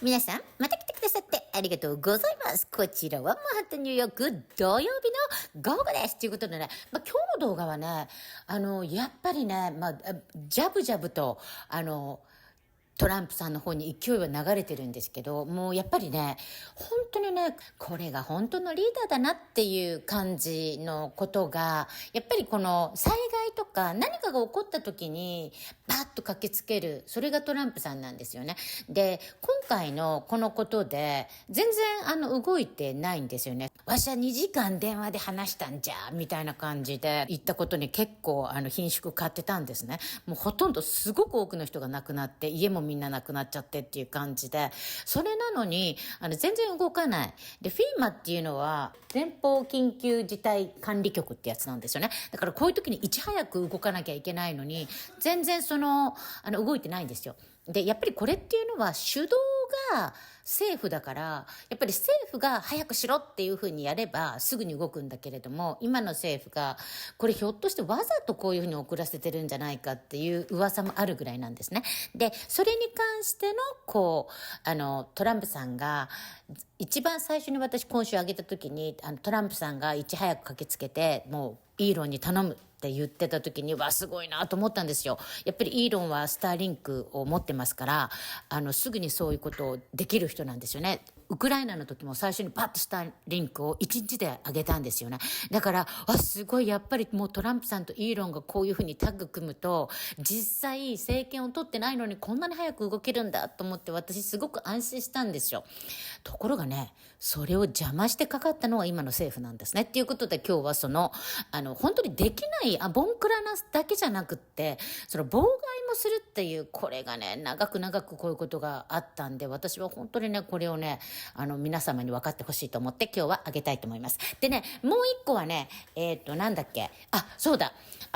皆さん、また来てくださってありがとうございます。こちらはマンハッタンニューヨーク土曜日の午後です。ということでね、今日の動画はね、やっぱりね、ジャブジャブと、トランプさんの方に勢いは流れてるんですけど、もうやっぱりね、本当にね、これが本当のリーダーだなっていう感じのことが、やっぱりこの災害とか何かが起こった時にバッと駆けつける、それがトランプさんなんですよね。で、今回のこのことで全然動いてないんですよね。わしは2時間電話で話したんじゃみたいな感じで言ったことに結構顰蹙買ってたんですね。もうほとんどすごく多くの人が亡くなって、家もみんな亡くなっちゃってっていう感じで、それなのに全然動かない。で、FEMAっていうのは前方緊急事態管理局ってやつなんですよね。だからこういう時にいち早く動かなきゃいけないのに、全然動いてないんですよ。で、やっぱりこれっていうのは主導が政府だから、やっぱり政府が早くしろっていうふうにやればすぐに動くんだけれども、今の政府がこれひょっとしてわざとこういうふうに遅らせてるんじゃないかっていう噂もあるぐらいなんですね。で、それに関してのトランプさんが一番最初に私今週挙げた時にトランプさんがいち早く駆けつけて、もうイーロンに頼むって言ってた時にすごいなと思ったんですよ。やっぱりイーロンはスターリンクを持ってますから、すぐにそういうことをできる人なんですよね。ウクライナの時も最初にパッとスターリンクを1日で上げたんですよね。だからすごい、やっぱりもうトランプさんとイーロンがこういうふうにタッグ組むと、実際政権を取ってないのにこんなに早く動けるんだと思って、私すごく安心したんですよ。ところがね、それを邪魔してかかったのは今の政府なんですね。っていうことで今日は本当にできないボンクラなだけじゃなくって、妨害もするっていう、これがね、長くこういうことがあったんで、私は本当にね、これをね、皆様に分かってほしいと思って今日はあげたいと思います。でね、もう一個はね、なんだっけ、そうだ、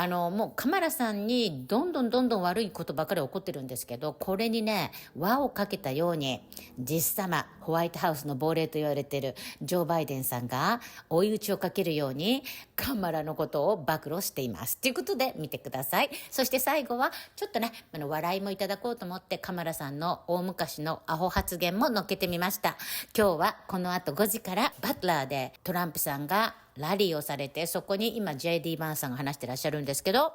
もうカマラさんにどんどん悪いことばかり起こってるんですけど、これにね、輪をかけたように、実様ホワイトハウスの亡霊と言われているジョー・バイデンさんが追い打ちをかけるようにカマラのことを暴露していますということで、見てください。そして最後はちょっとね、笑いもいただこうと思ってカマラさんの大昔のアホ発言も載っけてみました。今日はこの後5時からバトラーでトランプさんがラリーをされて、そこに今 JD バーンさんが話してらっしゃるんですけど、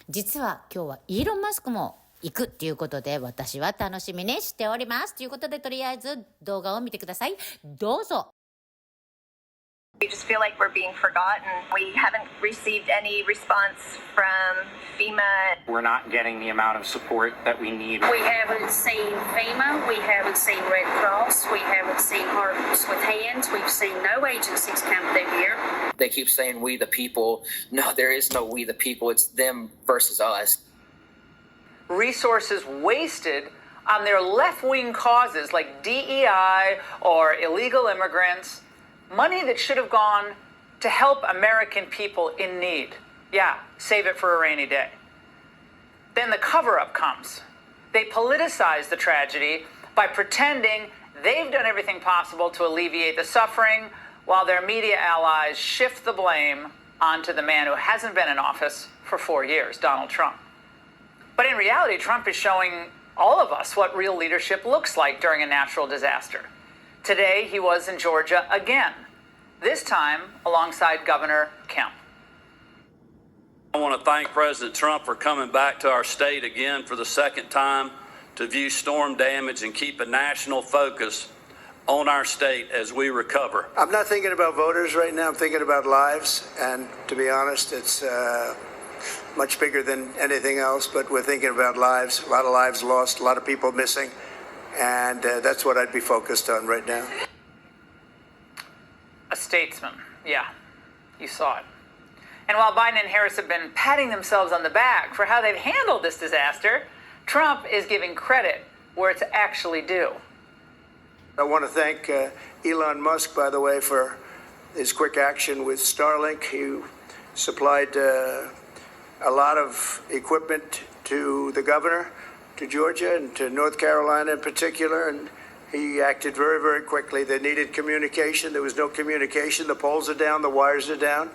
実は今日はイーロン・マスクも行くっていうことで、私は楽しみにしておりますということで、とりあえず動画を見てください。どうぞ。We just feel like we're being forgotten. We haven't received any response from FEMA. We're not getting the amount of support that we need. We haven't seen FEMA. We haven't seen Red Cross. We haven't seen Hearts with Hands. We've seen no agencies come through here. They keep saying we the people. No, there is no we the people. It's them versus us. Resources wasted on their left-wing causes like DEI or illegal immigrants. Money that should have gone to help American people in need. Yeah, save it for a rainy day. Then the cover-up comes. They politicize the tragedy by pretending they've done everything possible to alleviate the suffering, while their media allies shift the blame onto the man who hasn't been in office for 4 years, Donald Trump. But in reality, Trump is showing all of us what real leadership looks like during a natural disaster. Today, he was in Georgia again, this time alongside Governor Kemp. I want to thank President Trump for coming back to our state again for the second time to view storm damage and keep a national focus on our state as we recover. I'm not thinking about voters right now. I'm thinking about lives. And to be honest, it's much bigger than anything else. But we're thinking about lives, a lot of lives lost, a lot of people missing. And that's what I'd be focused on right now. A statesman, yeah, you saw it. And while Biden and Harris have been patting themselves on the back for how they've handled this disaster, Trump is giving credit where it's actually due. I want to thank Elon Musk, by the way, for his quick action with Starlink. He supplied a lot of equipment to the governor, to Georgia and to North Carolina in particular, and he acted very, very quickly. They needed communication. There was no communication. The poles are down, the wires are down,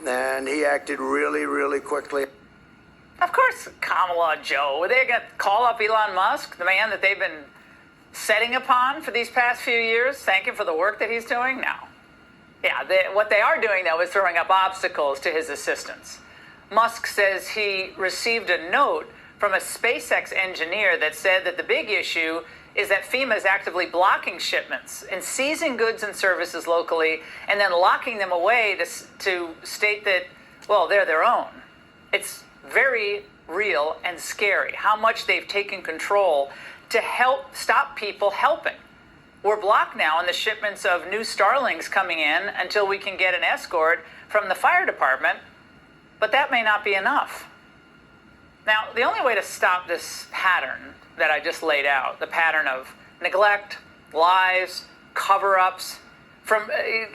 and he acted really, really quickly. Of course, Kamala, Joe, they're going to call up Elon Musk, the man that they've been setting upon for these past few years, thank him for the work that he's doing? No. Yeah, what they are doing, though, is throwing up obstacles to his assistance. Musk says he received a note from a SpaceX engineer that said that the big issue is that FEMA is actively blocking shipments and seizing goods and services locally and then locking them away to state that, well, they're their own. It's very real and scary how much they've taken control to help stop people helping. We're blocked now in the shipments of new Starlinks coming in until we can get an escort from the fire department, but that may not be enough. Now, the only way to stop this pattern that I just laid out, the pattern of neglect, lies, cover-ups, from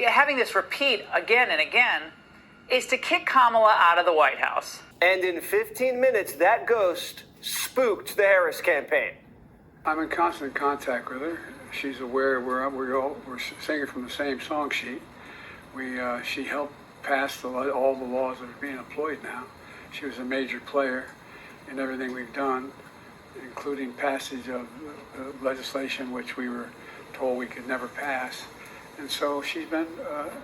having this repeat again and again, is to kick Kamala out of the White House. And in 15 minutes, that ghost spooked the Harris campaign. I'm in constant contact with her. She's aware we're singing from the same song sheet. She helped pass all the laws that are being employed now. She was a major player in everything we've done, including passage of legislation which we were told we could never pass. And so she's been,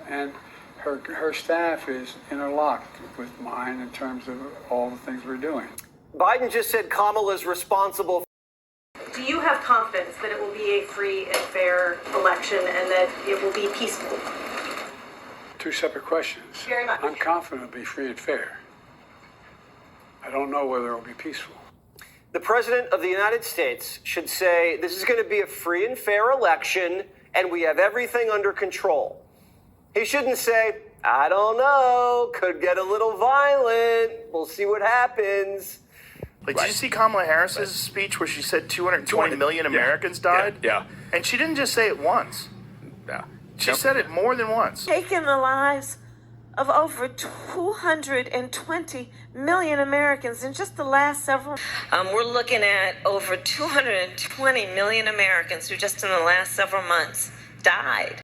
and her staff is interlocked with mine in terms of all the things we're doing. Biden just said Kamala's responsible. Do you have confidence that it will be a free and fair election and that it will be peaceful? Two separate questions. Very much. I'm confident it'll be free and fair. I don't know whether it'll be peaceful. The President of the United States should say this is going to be a free and fair election and we have everything under control. He shouldn't say, I don't know, could get a little violent. We'll see what happens. Like, did you see Kamala Harris's speech where she said 220 million Americans died? Yeah. And she didn't just say it once. Yeah. She said it more than once. Taking the lives of over 220 million Americans in just the last several. We're looking at over 220 million Americans who just in the last several months died.